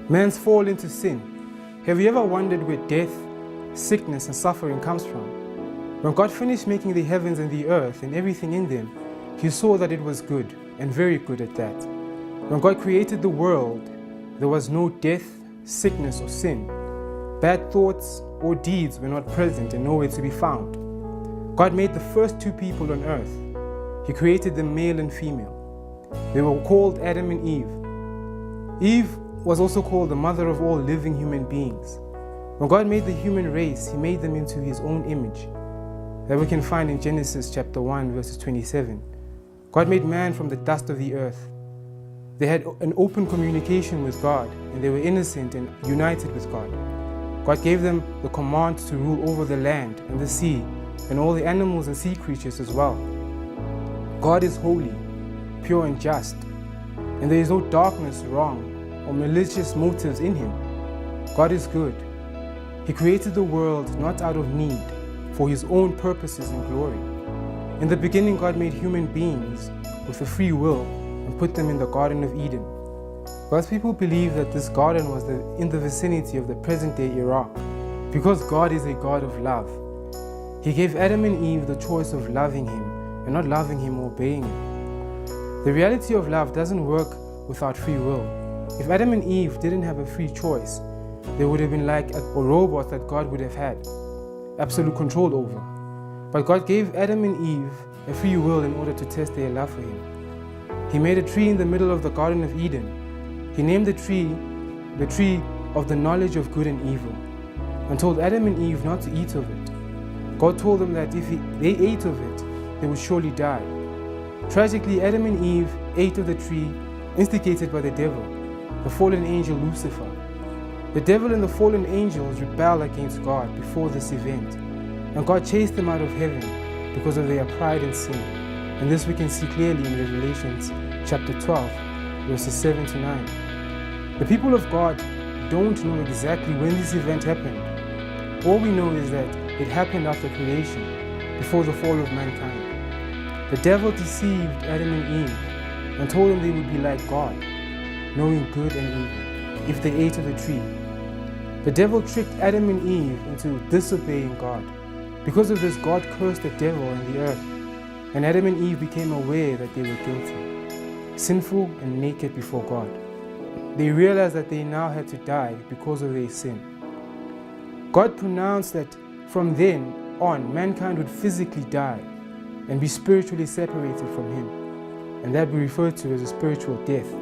Man's fall into sin. Have you ever wondered where death, sickness, and suffering comes from? When God finished making the heavens and the earth and everything in them, He saw that it was good, and very good at that. When God created the world, there was no death, sickness, or sin. Bad thoughts or deeds were not present and nowhere to be found. God made the first two people on earth. He created them male and female. They were called Adam and Eve. Eve was also called the mother of all living human beings. When God made the human race, He made them into His own image. That we can find in Genesis chapter 1 verses 27. God made man from the dust of the earth. They had an open communication with God, and they were innocent and united with God. God gave them the command to rule over the land and the sea and all the animals and sea creatures as well. God is holy, pure and just, and there is no darkness, wrong, or malicious motives in Him. God is good. He created the world not out of need, for His own purposes and glory. In the beginning, God made human beings with a free will and put them in the Garden of Eden. God's people believe that this garden was in the vicinity of the present-day Iraq, because God is a God of love. He gave Adam and Eve the choice of loving Him and not loving Him or obeying Him. The reality of love doesn't work without free will. If Adam and Eve didn't have a free choice, they would have been like a robot that God would have had absolute control over. But God gave Adam and Eve a free will in order to test their love for Him. He made a tree in the middle of the Garden of Eden. He named the tree of the knowledge of good and evil, and told Adam and Eve not to eat of it. God told them that if they ate of it, they would surely die. Tragically, Adam and Eve ate of the tree instigated by the devil, the fallen angel Lucifer. The devil and the fallen angels rebelled against God before this event, and God chased them out of heaven because of their pride and sin. And this we can see clearly in Revelation chapter 12, verses 7 to 9. The people of God don't know exactly when this event happened. All we know is that it happened after creation, before the fall of mankind. The devil deceived Adam and Eve and told them they would be like God, knowing good and evil, if they ate of the tree. The devil tricked Adam and Eve into disobeying God. Because of this, God cursed the devil and the earth, and Adam and Eve became aware that they were guilty, sinful and naked before God. They realized that they now had to die because of their sin. God pronounced that from then on, mankind would physically die and be spiritually separated from Him, and that we refer to as a spiritual death.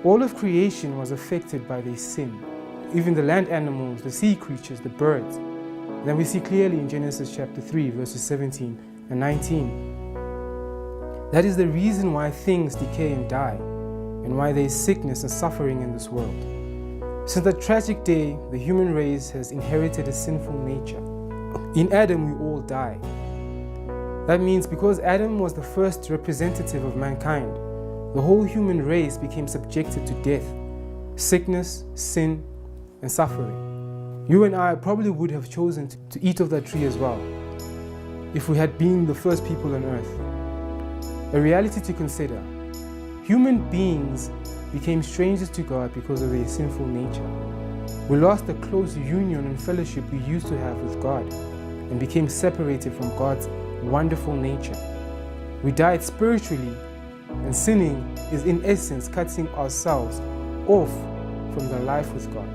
All of creation was affected by their sin, even the land animals, the sea creatures, the birds. And then we see clearly in Genesis chapter 3, verses 17 and 19. That is the reason why things decay and die, and why there is sickness and suffering in this world. Since that tragic day, the human race has inherited a sinful nature. In Adam, we all die. That means because Adam was the first representative of mankind, the whole human race became subjected to death, sickness, sin, and suffering. You and I probably would have chosen to eat of that tree as well, if we had been the first people on earth. A reality to consider: human beings became strangers to God because of their sinful nature. We lost the close union and fellowship we used to have with God, and became separated from God's wonderful nature. We died spiritually, and sinning is in essence cutting ourselves off from the life with God.